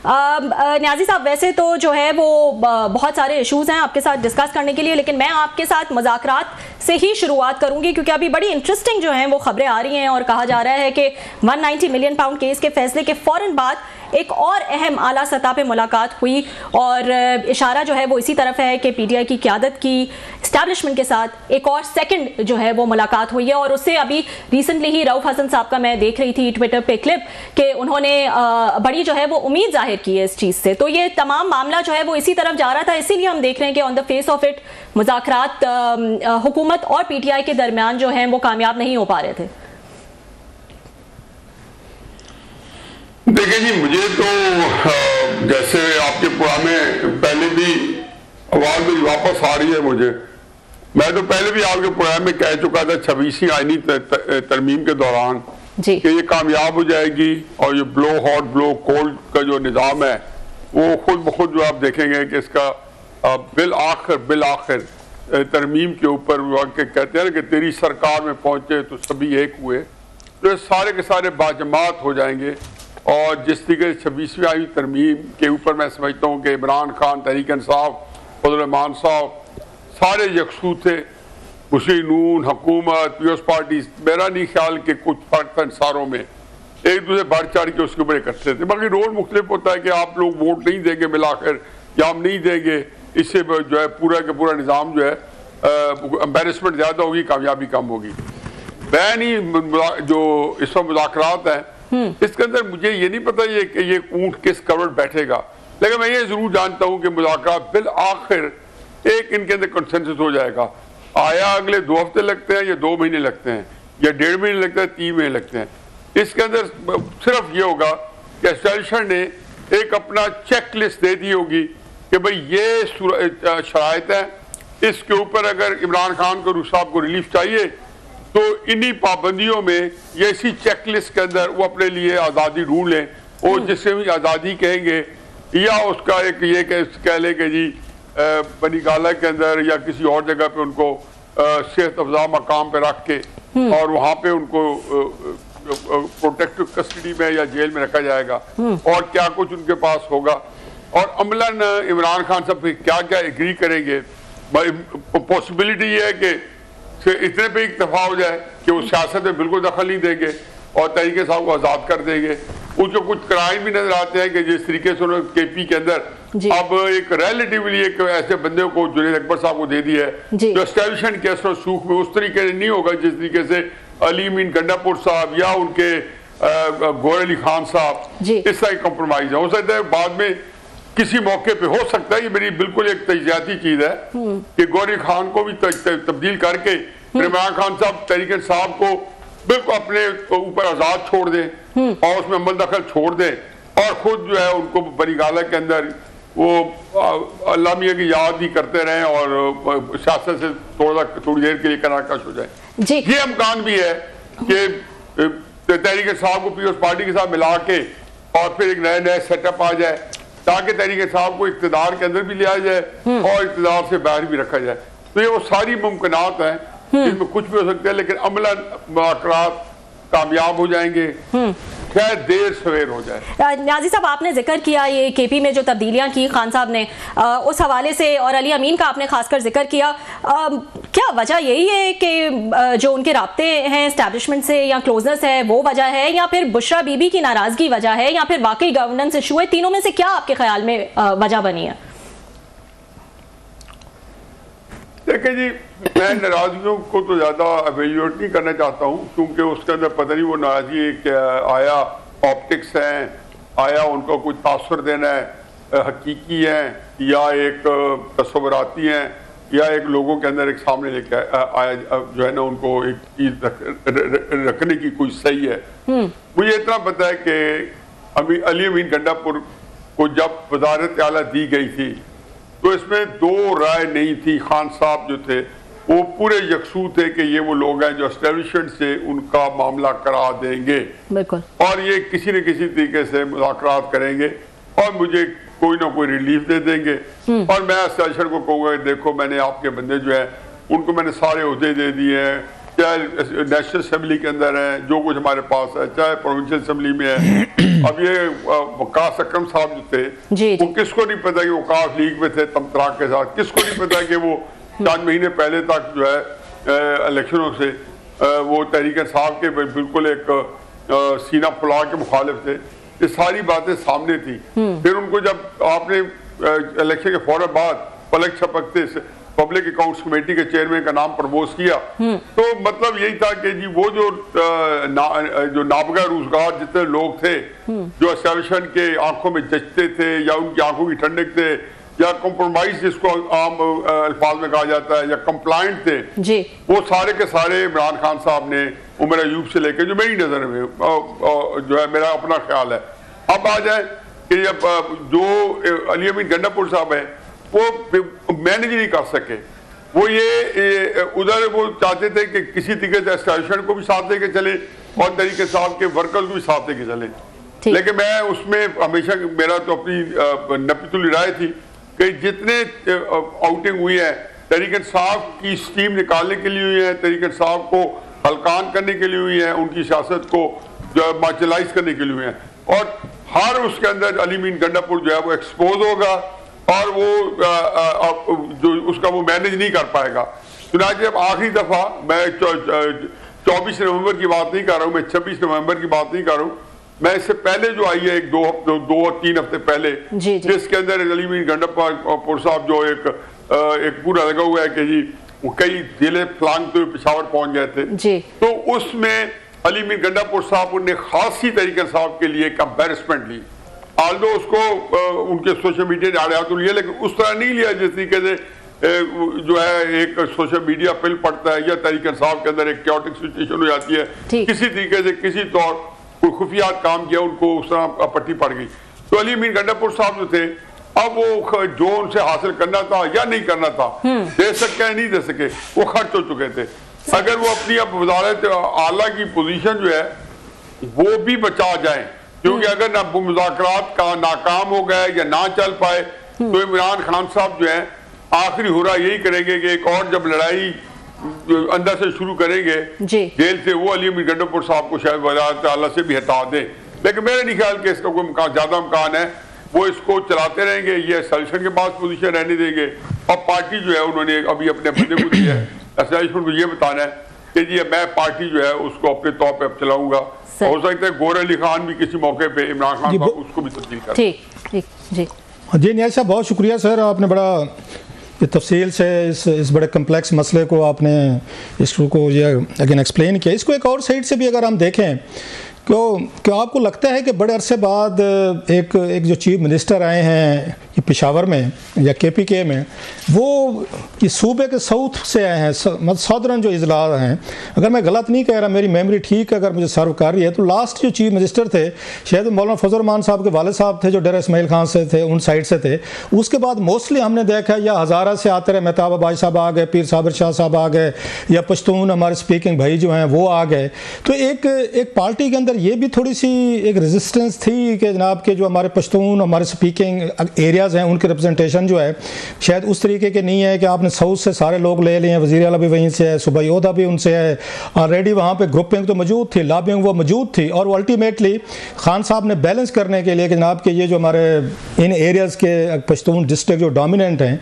न्याजी साहब, वैसे तो जो है वो बहुत सारे इश्यूज हैं आपके साथ डिस्कस करने के लिए, लेकिन मैं आपके साथ मुज़ाकरात से ही शुरुआत करूंगी क्योंकि अभी बड़ी इंटरेस्टिंग जो है वो खबरें आ रही हैं और कहा जा रहा है कि 190 मिलियन पाउंड केस के फैसले के फौरन बाद एक और अहम आला सतह पे मुलाकात हुई और इशारा जो है वो इसी तरफ है कि पीटीआई की क़यादत की एस्टैब्लिशमेंट के साथ एक और सेकंड जो है वो मुलाकात हुई है। और उससे अभी रिसेंटली ही रऊफ हसन साहब का मैं देख रही थी ट्विटर पे क्लिप कि उन्होंने बड़ी जो है वो उम्मीद जाहिर की है इस चीज़ से। तो ये तमाम मामला जो है वो इसी तरफ जा रहा था, इसीलिए हम देख रहे हैं कि on the face of it मुज़ाकरात हुकूमत और पीटीआई के दरमियान जो है वो कामयाब नहीं हो पा रहे थे। देखिए जी, मुझे तो जैसे आपके प्रोग्राम में पहले भी आवाज मेरी वापस आ रही है, मैं तो पहले भी आपके प्रोग्राम में कह चुका था 26वीं आईनी तरमीम के दौरान कि ये कामयाब हो जाएगी और ये ब्लो हॉट ब्लो कोल्ड का जो निज़ाम है वो खुद ब खुद जो आप देखेंगे कि इसका बिल आखिर तरमीम के ऊपर कहते हैं ना कि तेरी सरकार में पहुंचे तो सभी एक हुए, तो ये सारे के सारे बाजमात हो जाएंगे। और जिस तरीके से 26वीं आईनी तरमीम के ऊपर मैं समझता हूँ कि इमरान खान, तहरीक इंसाफ, फजल रहमान साहब सारे यकसू थे, मुस्लिम नून, हुकूमत, पीपल्स पार्टी, मेरा नहीं ख्याल कि कुछ फर्क था इन सारों में, एक दूसरे बढ़ चढ़ के उसके ऊपर इकट्ठे थे। बाकी रोल मुख्तलिफ होता है कि आप लोग वोट नहीं देंगे मिलाकर या हम नहीं देंगे, इससे जो है पूरा का पूरा निज़ाम जो है एम्बेरसमेंट ज़्यादा होगी, कामयाबी कम होगी। मैं नहीं जो इस वक्त मुज़ाकरात हैं इसके अंदर मुझे ये नहीं पता ये ऊंट किस कवर बैठेगा, लेकिन मैं ये जरूर जानता हूँ कि मुज़ाकरात बिल आखिर एक इनके अंदर कंसेंसस हो जाएगा। आया अगले 2 हफ्ते लगते हैं या 2 महीने लगते हैं या 1.5 महीने लगते हैं, 3 महीने लगते हैं, इसके अंदर सिर्फ ये होगा कि एस्टैब्लिशमेंट ने एक अपना चेक लिस्ट दे दी होगी कि भाई ये शराइत है, इसके ऊपर अगर इमरान खान को, रूस साहब को रिलीफ चाहिए तो इन्हीं पाबंदियों में या इसी चेक लिस्ट के अंदर वो अपने लिए आज़ादी ढूंढ लें, और जिससे भी आज़ादी कहेंगे या उसका एक ये कह लें कि जी बनी गाला के अंदर या किसी और जगह पे उनको सेहत अफजा मकाम पे रख के और वहाँ पे उनको प्रोटेक्टिव कस्टडी में या जेल में रखा जाएगा और क्या कुछ उनके पास होगा। और अमलन इमरान खान साहब क्या क्या एग्री करेंगे, पॉसिबिलिटी ये है कि इतने पे इत्तेफाक हो जाए कि वो सियासत में बिल्कुल दखल नहीं देंगे और तरीके साहब को आज़ाद कर देंगे। उनको कुछ क्राइम भी नजर आते हैं कि जिस तरीके से उन्होंने केपी के अंदर अब एक रिलेटिवली एक ऐसे बंदे को जुनैद अकबर साहब को दे दी है जो एस्टैब्लिशमेंट के असर सूख में उस तरीके से नहीं होगा जिस तरीके से अली मीन गंडापुर साहब या उनके गौर अली खान साहब, इस तरह कॉम्प्रोमाइज है। हो सकता है बाद में किसी मौके पे, हो सकता है ये मेरी बिल्कुल एक तजियाती चीज है कि गौर अली खान को भी तब्दील करके इमरान खान साहब, तहरीक साहब को बिल्कुल अपने ऊपर आजाद छोड़ दें और उसमें अमल दखल छोड़ दें और खुद जो है उनको बनी गाला के अंदर वो अल्लाह मियां की याद ही करते रहें और सियासत से थोड़ी देर के लिए कनाकश हो जाए। ये इम्कान भी है कि तहरीक साहब को पीपल्स पार्टी के साथ मिला के और फिर एक नया सेटअप आ जाए ताकि तहरीक साहब को इक़्तिदार के अंदर भी लिया जाए और इक़्तिदार से बाहर भी रखा जाए। तो ये वो सारी मुमकिनात हैं, इसमें कुछ भी हो सकता है, लेकिन अमलन मुज़ाकरात कामयाब हो जाएंगे, शायद देर सवेर हो जाए। न्याजी साहब, आपने जिक्र किया ये केपी में जो तब्दीलियां की खान साहब ने, उस हवाले से, और अली अमीन का आपने खासकर जिक्र किया, क्या वजह यही है कि जो उनके राब्ते हैं एस्टैब्लिशमेंट से या क्लोजनेस है वो वजह है, या फिर बुशरा बीबी की नाराजगी वजह है, या फिर वाकई गवर्नेंस इशू है? तीनों में से क्या आपके ख्याल में वजह बनी है? देखिए जी, मैं नाराजगियों को तो ज़्यादा एवेल्यूएट नहीं करना चाहता हूँ क्योंकि उसके अंदर पता नहीं वो नाराजगी क्या आया ऑप्टिक्स हैं, आया उनको कुछ तासुर देना है, हकीकी हैं या एक तस्वुराती हैं या एक लोगों के अंदर एक सामने लेके आया जो है ना उनको एक चीज़ रखने की कोई सही है। मुझे इतना पता है कि अली अमीन गंडापुर को जब वजारत आला दी गई थी तो इसमें 2 राय नहीं थी। खान साहब जो थे वो पूरे यकसू थे कि ये वो लोग हैं जो एस्टैब्लिशमेंट से उनका मामला करा देंगे और ये किसी न किसी तरीके से मुज़ाकरात करेंगे और मुझे कोई ना कोई रिलीफ दे देंगे। और मैं एस्टैब्लिशमेंट को कहूँगा देखो मैंने आपके बंदे जो है उनको मैंने सारे ओहदे दे दिए हैं, चाहे नेशनल असेंबली के अंदर है, जो कुछ हमारे पास है, चाहे प्रोविंशियल असेंबली में है। अब ये वकास अकरम साहब जो थे, वो किसको नहीं पता कि वकास लीग में थे तमतराक के साथ, किसको नहीं पता कि वो 4 महीने पहले तक जो है इलेक्शनों से वो तहरीक इंसाफ के बिल्कुल एक सीना फुला के मुखालिफ थे। ये सारी बातें सामने थी। फिर उनको जब आपने इलेक्शन के फौरन बाद पलक छपकते पब्लिक अकाउंट्स कमेटी के चेयरमैन का नाम प्रपोज किया, तो मतलब यही था कि जी वो जो नाबगा रोजगार जितने लोग थे जो एस्टेब्लिशमेंट के आंखों में जचते थे या उनकी आंखों की ठंडक थे या कॉम्प्रोमाइज जिसको आम अल्फाज में कहा जाता है या कंप्लायंट थे जी, वो सारे के सारे इमरान खान साहब ने उमर अयूब से लेकर, जो मेरी नजर में जो है मेरा अपना ख्याल है। अब आ जाए कि जो अली अमीन गंडापुर साहब है वो मैनेज नहीं कर सके। वो ये उधर वो चाहते थे कि किसी तरीके से एस्टेब्लिशमेंट को भी साथ लेके चले और तरीके साहब के वर्कर्स को भी साथ लेके चले, लेकिन मैं उसमें हमेशा मेरा तो अपनी नपीतुल राय थी कि जितने आउटिंग हुई है तहरीक इंसाफ की स्टीम निकालने के लिए हुई है, तहरीक इंसाफ को हल्कान करने के लिए हुई है, उनकी सियासत को जो मार्जिनलाइज करने के लिए हुई है, और हर उसके अंदर अली अमीन गंडापुर जो है वो एक्सपोज होगा और वो जो उसका वो मैनेज नहीं कर पाएगा। चुनांचे अब आखिरी दफा मैं 24 नवंबर की बात नहीं कर रहा हूँ, मैं 26 नवंबर की बात नहीं कर रहा हूँ, मैं इससे पहले जो आई है एक 2 और 3 हफ्ते पहले जिसके अंदर अली अमीन गंडापुर साहब जो एक पूरा लगा हुआ है कि जी वो कई जिले फ्लांगते हुए पेशावर पहुंच गए थे, तो उसमें अली अमीन गंडापुर साहब ने खासी तरीके साहब के लिए एक एम्बेरसमेंट ली। आल्दो उसको उनके सोशल मीडिया ने आड़े हाथों लिया, लेकिन उस तरह नहीं लिया जिस तरीके से जो है एक सोशल मीडिया फिल्म पड़ता है या तहरीक इंसाफ के अंदर एक क्योटिक सिचुएशन हो जाती है, किसी तरीके से किसी तौर कोई खुफिया काम किया, उनको उस तरह पट्टी पड़ गई। तो अली अमीन गंडापुर साहब जो थे, अब वो जो उनसे हासिल करना था या नहीं करना था, दे सके नहीं दे सके, वो खर्च हो चुके थे। अगर वो अपनी अब वजारत आला की पोजीशन जो है वो भी बचा जाए, क्योंकि अगर ना मुज़ाकरात का नाकाम हो गए या ना चल पाए तो इमरान खान साहब जो है आखिरी हुरा यही करेंगे कि एक और जब लड़ाई अंदर से शुरू करेंगे जेल से, वो अली अमीन गंडापुर साहब को शायद वज़ारत आला से भी हटा दें। लेकिन मेरे नहीं ख्याल कि इसका कोई ज्यादा इम्कान है, वो इसको चलाते रहेंगे, ये एस्टेब्लिशमेंट के पास पोजीशन रहने देंगे। और पार्टी जो है उन्होंने अभी अपने बंदे को दिया है, एस्टेब्लिशमेंट को ये बताना है कि जी मैं पार्टी जो है उसको अपने तौर पर चलाऊंगा। हो सकता है गौर अली खान भी किसी मौके पे इमरान खान को उसको भी तब्दील कर। ठीक जी जी नियाज़ साहब, बहुत शुक्रिया सर, आपने बड़ा तफसील से इस बड़े कम्प्लेक्स मसले को आपने इसको ये अगेन एक्सप्लेन किया। इसको एक और साइड से भी अगर हम देखें क्यों आपको लगता है कि बड़े अरसे बाद एक जो चीफ मिनिस्टर आए हैं ये पेशावर में या KPK में, वो इस सूबे के साउथ से आए हैं, मतलब साउदर्न जो इजला हैं, अगर मैं गलत नहीं कह रहा, मेरी मेमोरी ठीक अगर मुझे सर्व कर रही है, तो लास्ट जो चीफ मिनिस्टर थे शायद मौलाना फजल रहमान साहब के वालिद साहब थे जो डेरा इस्माइल खान से थे, उन साइड से थे। उसके बाद मोस्टली हमने देखा या हज़ारा से आते रहे, मेहताब आबाज साहब आ गए, पीर साबिर शाह साहब आ गए, या पश्तून हमारे स्पीकिंग भाई जो हैं वो आ गए। तो एक पार्टी के अंदर ये भी थोड़ी सी एक रेजिस्टेंस थी कि जनाब के जो हमारे पश्तून हमारे स्पीकिंग एरियाज़ हैं उनके रिप्रेजेंटेशन जो है शायद उस तरीके के नहीं है कि आपने साउथ से सारे लोग ले लिए हैं, वज़ीर आला भी वहीं से है, सूबाई ओहदा भी उनसे है, ऑलरेडी वहाँ पे ग्रुपिंग तो मौजूद थी, लॉबिंग वो मौजूद थी, और वो अल्टीमेटली खान साहब ने बैलेंस करने के लिए कि जनाब के ये जो हमारे इन एरियाज़ के पश्तून डिस्ट्रिक्ट जो डोमिनेंट हैं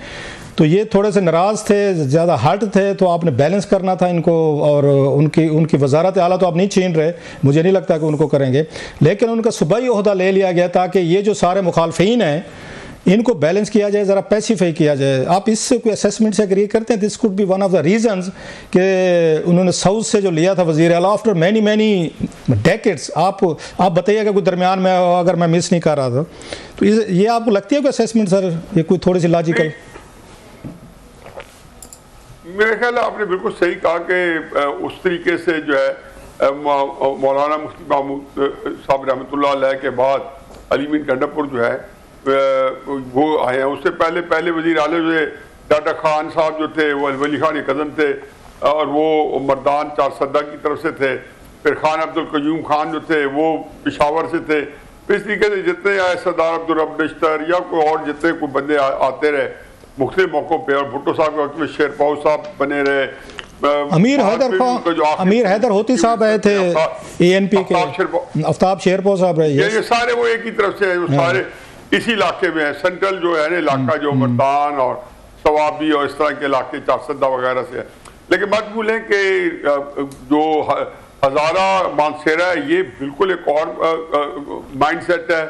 तो ये थोड़े से नाराज़ थे, ज़्यादा हर्ट थे, तो आपने बैलेंस करना था इनको, और उनकी वजारत आला तो आप नहीं छीन रहे, मुझे नहीं लगता कि उनको करेंगे, लेकिन उनका सूबाई ओहदा ले लिया गया ताकि ये जो सारे मुखालफीन हैं इनको बैलेंस किया जाए, ज़रा पैसिफाई किया जाए। आप इससे कोई असेसमेंट से एग्री करते हैं? This could be one of the reasons कि उन्होंने साउथ से जो लिया था वज़ीर आला आफ्टर मैनी डेकेड्स। आप बताइएगा कोई दरमियान में अगर मैं मिस नहीं कर रहा था, तो ये आपको लगती है कोई असेसमेंट सर, ये कोई थोड़ी सी लॉजिकल? मेरे ख्याल आपने बिल्कुल सही कहा कि उस तरीके से जो है मौलाना मुफ्ती महमूद साहब रहमतुल्लाह अलैह के बाद अली अमीन गंडापुर जो है वो आए हैं। उससे पहले वज़ीर आला जो है डाटा खान साहब जो थे वो वली खान के कज़न थे और वो मर्दान चारसदा की तरफ से थे। फिर खान अब्दुल क़य्यूम खान जो थे वो पेशावर से थे। इस तरीके से जितने आए सरदार अब्दुल रब नश्तर या कोई और जितने कोई बंदे आते रहे मुख्तलिफ मौक़ों पे, और भुट्टो साहब के वक्त में शेरपाव साहब बने रहे, अमीर हैदर होती साहब आए थे ANP के, आफ्ताब शेरपो साहब रहे, ये सारे वो एक ही तरफ से है, सारे इसी इलाके में है। सेंट्रल जो है ना इलाका जो मर्दान और सवाबी और इस तरह के इलाके चारसदा वगैरह से है। लेकिन मत भूलें कि जो हजारा मानसेरा है ये बिल्कुल एक और माइंडसेट है,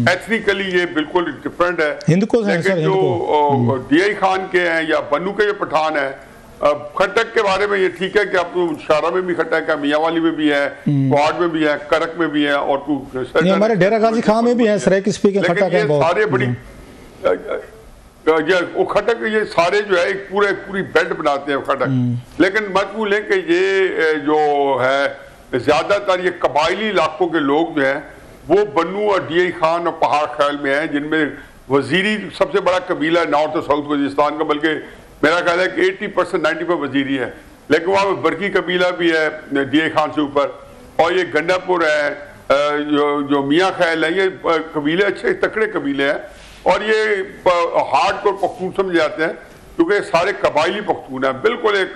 एथनिकली ये बिल्कुल डिफरेंट है। लेकिन जो DI खान के हैं या बन्नू के जो पठान है, खटक के बारे में ये ठीक है कि आप शारा में भी खटक है, मियाँवाली में भी है, क्वाड में भी है, करक में भी है, और तू हमारे डेरा गाजी खान में भी है, सरेक स्पीकिंग खटक है। सारे बड़ी वो खटक ये सारे जो है एक पूरी बेल्ट बनाते हैं खटक। लेकिन मत भूलें कि ये जो है ज्यादातर ये कबायली इलाकों के लोग जो हैं वो बन्नू और DI खान और पहाड़ ख्याल में हैं, जिनमें वजीरी सबसे बड़ा कबीला नॉर्थ और साउथ वजीरिस्तान का, बल्कि मेरा ख्याल है कि 80% 90% वजीरी है। लेकिन वहाँ पे बरकी कबीला भी है DI खान से ऊपर, और ये गंडापुर है, जो मियाँ ख्याल है, ये कबीले अच्छे तकड़े कबीले हैं, और ये हार्डकोर पख्तून समझे जाते हैं क्योंकि सारे कबायली पख्तून हैं, बिल्कुल एक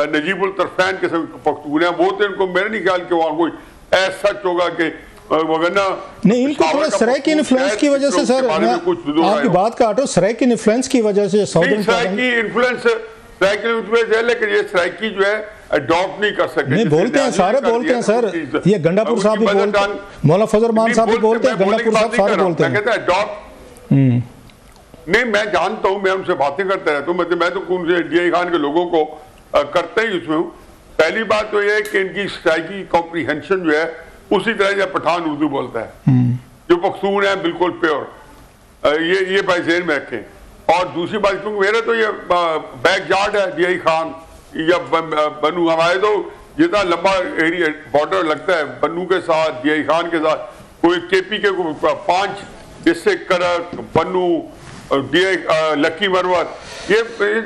नजीबुल तरफैन के पख्तून हैं। वो तो इनको मेरा नहीं ख्याल कि वहाँ कोई ऐसा सच होगा कि नहीं, इनको थोड़ा सराइकी इन्फ्लुएंस की वजह से सर, आपकी बात का हटो, सराइकी इन्फ्लुएंस की वजह से सराइकी इन्फ्लुएंस है, लेकिन ये सराइकी जो है अडॉप्ट नहीं कर सकते। नहीं, बोलते हैं, सारे बोलते हैं सर, ये गंडापुर साहब भी बोलते हैं, मौलाना फजल रहमान साहब भी बोलते हैं, गंडापुर साहब सारे बोलते हैं। कहते हैं अडॉप्ट नहीं, मैं जानता हूँ, मैं उनसे बातें करता रहता हूँ, मैं तो उनसे DI खान के लोगों को करते ही उसमें हूँ। पहली बात तो यह है कि इनकी सराइकी कॉम्प्रीहेंशन जो है उसी तरह जब पठान उर्दू बोलता है, जो पख्तून है बिल्कुल प्योर, ये भाई ज़हन में रखें। और दूसरी बात, क्योंकि मेरा तो ये बैकयार्ड है DI खान या बन्नू, हमारे तो जितना लंबा एरिया बॉर्डर लगता है बन्नू के साथ, DI खान के साथ, कोई KP के 5 जिससे करक, बन्नू, DI लकी मरवत, ये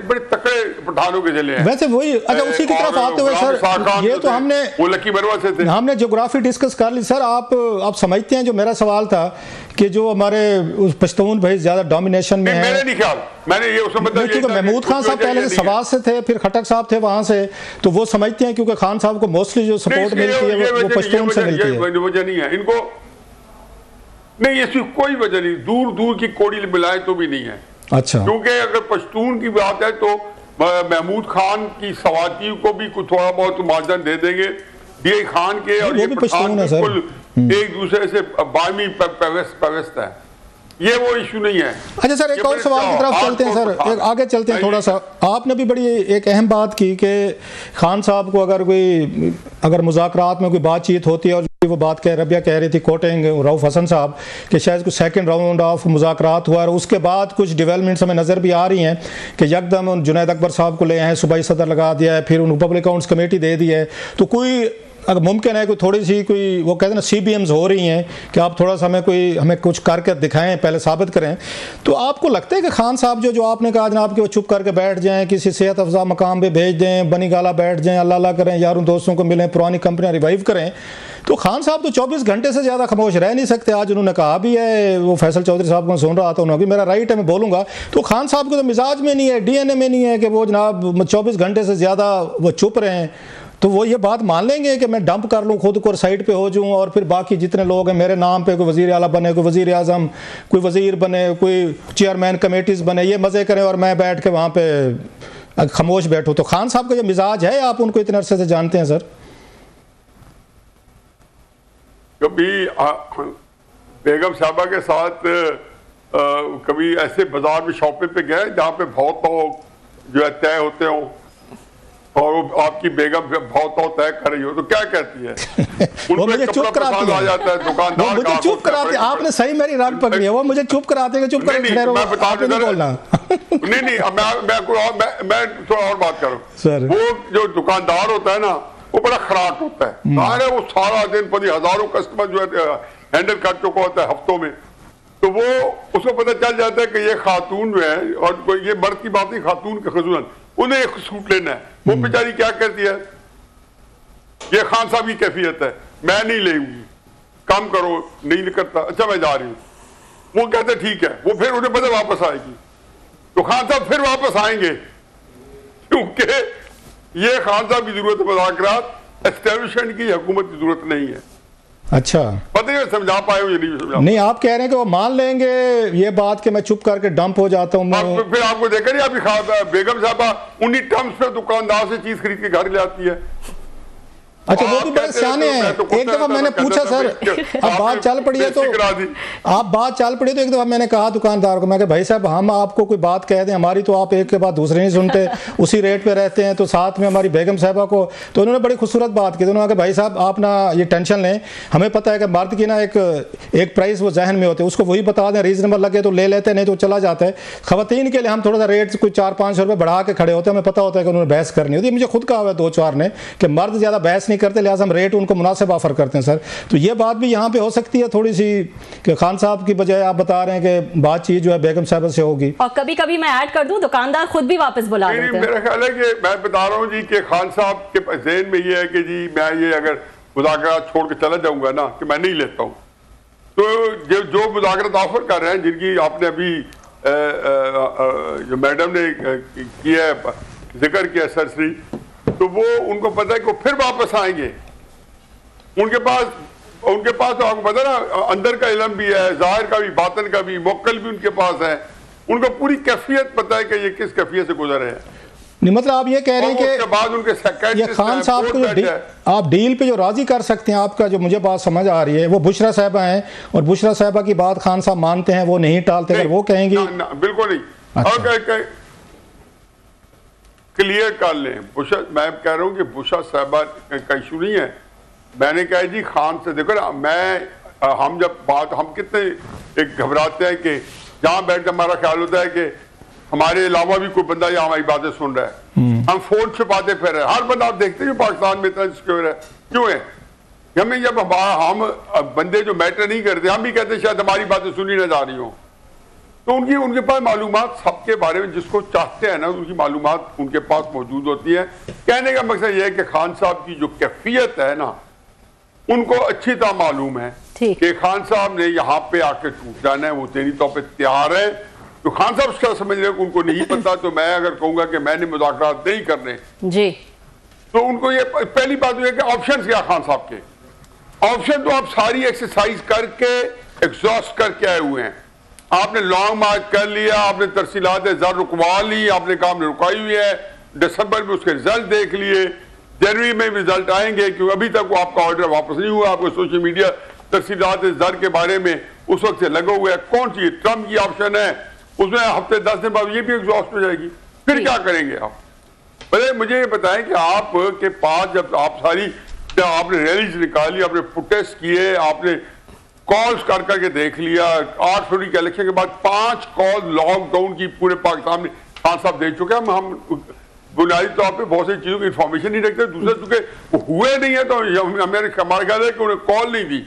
बड़े तकड़े पठानों के जिले हैं। वैसे वही, अच्छा उसी की तरफ आते हुए सर, ये तो हमने वो लकी मरवत से थे, हमने ज्योग्राफी डिस्कस कर ली सर। आप समझते हैं जो मेरा सवाल था कि जो हमारे पश्तून भाई ज्यादा डोमिनेशन में है, मेरे नहीं ख्याल, मैंने ये उसमें क्योंकि महमूद खान साहब पहले से सवाल से थे, फिर खटक साहब थे वहां से, तो वो समझते हैं क्योंकि खान साहब को मोस्टली जो सपोर्ट मिलती है वो पश्तून से मिलती है। वजह नहीं है इनको, नहीं ऐसी कोई वजह नहीं, दूर दूर की कोड़ी मिलाए तो भी नहीं है। अच्छा, क्योंकि अगर पश्तून की बात है तो महमूद खान की सवाती को भी कुछ थोड़ा बहुत मार्जन दे देंगे, DI खान के और ये पठान बिल्कुल एक दूसरे से बामी पेवस्त है, ये वो इशू नहीं है। अच्छा सर, एक और सवाल की तरफ चलते हैं सर, एक आगे चलते हैं थोड़ा सा। आपने भी बड़ी एक अहम बात की कि खान साहब को अगर मुज़ाकरात में कोई बातचीत होती है, और वो बात रबिया कह रही थी कोटिंग रऊफ हसन साहब कि शायद कुछ सेकंड राउंड ऑफ मुज़ाकरात हुआ, और उसके बाद कुछ डेवलपमेंट्स हमें नज़र भी आ रही हैं कि यकदम जुनैद अकबर साहब को ले आए, सूबाई सदर लगा दिया है, फिर उनको पब्लिक अकाउंट्स कमेटी दे दी है। तो कोई अगर मुमकिन है कोई थोड़ी सी कोई वो कहते हैं ना CBMs हो रही हैं कि आप थोड़ा सा हमें कुछ करके दिखाएं, पहले साबित करें, तो आपको लगता है कि खान साहब जो आपने कहा जनाब कि वो चुप करके बैठ जाएं, किसी सेहत अफजा मकाम पे भेज दें, बनी गाला बैठ जाएं, अल्लाह अल्लाह करें, यारों दोस्तों को मिलें, पुरानी कंपनियां रिवाइव करें, तो खान साहब तो 24 घंटे से ज़्यादा खामोश रह नहीं सकते। आज उन्होंने कहा भी है, वो फैसल चौधरी साहब को सुन रहा था, उन्होंने मेरा राइट है मैं बोलूँगा, तो खान साहब को तो मिजाज में नहीं है, DNA में नहीं है कि वो जनाब 24 घंटे से ज़्यादा वो चुप रहें। तो वो ये बात मान लेंगे कि मैं डंप कर लूँ खुद को और साइड पे हो जाऊँ, और फिर बाकी जितने लोग हैं मेरे नाम पे, कोई वज़ीर आला बने, कोई वज़ीर आज़म, कोई वज़ीर बने, कोई चेयरमैन कमेटीज़ बने, ये मज़े करें और मैं बैठ के वहाँ पे खामोश बैठूँ। तो खान साहब का जो मिजाज है, आप उनको इतने अरसे से जानते हैं सर? कभी बेगम साहबा के साथ कभी ऐसे बाजार में शॉपिंग पे गए जहाँ पे बहुत लोग जो है तय होते हो, और आपकी बेगम बहुत तय कर रही हो, तो क्या कहती है? वो मुझे चुप कराती आ जाता है दुकानदार, मुझे चुप कराते। आपने सही मेरी राग पकड़ी है, वो मुझे चुप कराते हैं, चुप कर नहीं, मैं थोड़ा और बात करूं सर। वो जो दुकानदार होता है ना, वो बड़ा खराट होता है, वो सारा दिन पति हजारों कस्टमर जो है हैंडल कर चुका होता है हफ्तों में, तो वो उसको पता चल जाता है कि ये खातून जो है, और ये मर्द की बात नहीं, खातून के खजून उन्हें एक सूट लेना है, वो बेचारी क्या कहती है, ये खान साहब की कैफियत है, मैं नहीं लेंगी, काम करो, नहीं करता, अच्छा मैं जा रही हूँ। वो कहते ठीक है, वो फिर उन्हें पता वापस आएगी, तो खान साहब फिर वापस आएंगे, क्योंकि ये खान साहब की जरूरत है मुज़ाकरात, एस्टेब्लिशमेंट की, हुकूमत की जरूरत नहीं है। अच्छा, पता नहीं समझा पाए हो या नहीं समझा? नहीं, आप कह रहे हैं कि वो मान लेंगे ये बात कि मैं चुप करके डंप हो जाता हूँ मैं। फिर आपको देखा नहीं, आपकी बेगम साहबा उन्हीं टर्म्स पे दुकानदार से चीज खरीद के घर ले आती है। अच्छा, वो भी बड़े सियाने हैं। एक दफा मैंने पूछा सर, अब बात चल पड़ी है तो आप बात चल पड़ी तो एक दफा मैंने कहा दुकानदार को, मैं भाई साहब हम आपको कोई बात कह दें हमारी तो आप एक के बाद दूसरे नहीं सुनते, उसी रेट पे रहते हैं, तो साथ में हमारी बेगम साहबा को, तो उन्होंने बड़ी खूबसूरत बात की। तो उन्होंने कहा भाई साहब आप ना ये टेंशन लें, हमें पता है कि मर्द की ना एक प्राइस वो जहन में होते हैं, उसको वही बता दें, रीजनेबल लगे तो ले लेते हैं, नहीं तो चला जाता है। खवातीन के लिए हम थोड़ा सा रेट कोई 400-500 रुपये बढ़ा के खड़े होते हैं, हमें पता होता है कि उन्होंने बहस करनी होती है। मुझे खुद कहा हुआ 2-4 ने कि मर्द ज़्यादा बहस नहीं करते, लिहाजा हम रेट उनको मुनासिब ऑफर करते हैं। सर तो ये बात भी यहाँ पे हो सकती है थोड़ी सी कि खान साहब की बजाय आप बता रहे हैं कि बातचीत जो है बेगम साहब से होगी, और कभी कभी मैं ऐड कर दूं दुकानदार खुद भी वापस बुला लेते हैं। मेरा ख्याल है कि मैं बता रहा हूँ जी कि खान साहब के ज़हन में ये है कि जी मैं ये अगर मुज़ाकरात छोड़ के चला जाऊंगा ना कि मैं नहीं लेता हूँ, तो जो मुज़ाकरात ऑफर कर रहे हैं जिनकी आपने अभी जो मैडम ने किया है जिक्र किया सरसरी, तो वो उनको पता है कि फिर वापस आएंगे। उनके पास तो आपको पता ना अंदर का इल्म भी है, जाहिर का भी, बातन का भी, मोक्कल भी उनके पास है, उनको पूरी कैफियत पता है कि ये किस कैफियत से गुजर रहे हैं। नहीं मतलब आप ये कह रहे हैं कि उसके बाद उनके ये खान साहब को आप डील पे जो राजी कर सकते हैं, आपका जो मुझे बात समझ आ रही है वो बुशरा साहबा हैं, और बुशरा साहबा की बात खान साहब मानते हैं, वो नहीं टालते, अगर वो कहेंगे बिल्कुल नहीं। अच्छा। क्लियर कर लें, मैं कह रहा हूँ कि बुशरा साहबा का इशू नहीं है। मैंने कहा जी खान से देखो ना, हम जब बात हम कितने एक घबराते हैं कि जहाँ बैठ कर हमारा ख्याल होता है कि हमारे अलावा भी कोई बंदा यहाँ हमारी बातें सुन रहा है, हम फोन छुपाते फिर रहे हैं। हर बंदा आप देखते हैं पाकिस्तान में इतना सिक्योर है, क्यों है? हमें जब हम बंदे जो मैटर नहीं करते, हम भी कहते शायद हमारी बातें सुनी ना जा रही हो, तो उनके पास मालूमात सबके बारे में जिसको चाहते हैं ना, उनकी मालूमात उनके पास मौजूद होती है। कहने का मकसद यह है कि खान साहब की जो कैफियत है ना, उनको अच्छी तरह मालूम है कि खान साहब ने यहाँ पे आके टूट जाना है, वो तेरी तौर पे तैयार है। तो खान साहब उसका समझ रहे कि उनको नहीं पता, तो मैं अगर कहूंगा कि मैंने मुज़ाकरात नहीं करने जी, तो उनको ये पहली बात है कि ऑप्शन क्या खान साहब के? ऑप्शन तो आप सारी एक्सरसाइज करके एग्जॉस्ट करके आए हुए हैं। आपने लॉन्ग मार्च कर लिया, आपने तरसीलात ज़र रुकवा ली, आपने काम रुकाई हुई है, दिसंबर में उसके रिजल्ट देख लिए, जनवरी में रिजल्ट आएंगे, क्योंकि अभी तक वो आपका ऑर्डर वापस नहीं हुआ। आपको सोशल मीडिया तरसीलात ज़र के बारे में उस वक्त से लगा हुआ है। कौन सी ट्रम्प की ऑप्शन है, उसमें हफ्ते 10 दिन बाद ये भी एग्जॉस्ट हो जाएगी, फिर क्या करेंगे आप? पहले मुझे ये बताएं कि आप के पास जब आप आपने रैलीज निकाली, आपने प्रोटेस्ट किए, आपने कॉल्स कर करके देख लिया, 8 फरवरी के इलेक्शन के बाद 5 कॉल लॉकडाउन की पूरे पाकिस्तान में खान साहब दे चुके हैं। हम बुनियादी तौर पे बहुत सी चीजों की इंफॉर्मेशन नहीं रखते, दूसरे चूंकि हुए नहीं है तो हमारा ख्याल है कि उन्हें कॉल नहीं दी।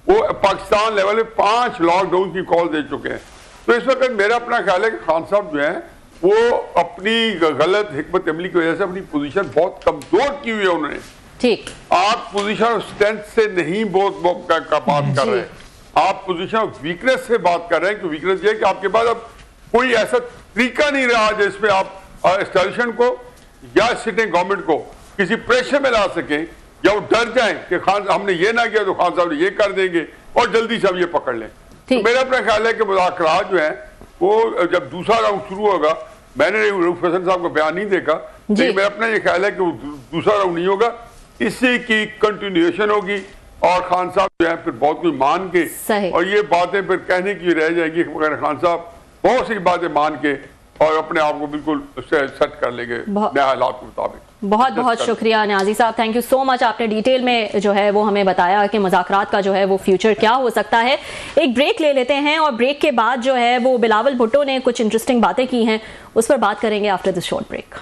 वो पाकिस्तान लेवल में 5 लॉकडाउन की कॉल दे चुके हैं। तो इस वक्त मेरा अपना ख्याल है कि खान साहब जो है वो अपनी गलत हिकमत अमली की वजह से अपनी पोजीशन बहुत कमजोर की हुई है उन्होंने। ठीक, आप पोजीशन स्ट्रेंथ से नहीं बहुत का बात कर रहे हैं, आप पोजीशन वीकनेस से बात कर रहे हैं। कि वीकनेस ये है कि आपके पास अब कोई ऐसा तरीका नहीं रहा जिसमें आप एस्टेब्लिशमेंट को या सिटिंग गवर्नमेंट को किसी प्रेशर में ला सकें, या वो डर जाएं कि खान हमने ये ना किया तो खान साहब ये कर देंगे और जल्दी से हम ये पकड़ लें। तो मेरा अपना ख्याल है कि मुज़ाकरात जो है वो जब दूसरा राउंड शुरू होगा, मैंने रऊफ हसन साहब का बयान नहीं देखा, लेकिन मेरा अपना ये ख्याल है कि वो दूसरा राउंड नहीं होगा, इसी की कंटिन्यूएशन होगी और खान साहब जो है फिर बहुत कुछ मान के और ये बातें फिर कहने की रह जाएगी मगर खान साहब बहुत सी बातें मान के और अपने आप को बिल्कुल सेट कर लेंगे नए हालात के मुताबिक। बहुत बहुत शुक्रिया न्याजी साहब, थैंक यू सो मच। आपने डिटेल में जो है वो हमें बताया कि मुज़ाकरात का जो है वो फ्यूचर क्या हो सकता है। एक ब्रेक ले लेते हैं और ब्रेक के बाद जो है वो बिलावल भुट्टो ने कुछ इंटरेस्टिंग बातें की हैं, उस पर बात करेंगे आफ्टर दिस शॉर्ट ब्रेक।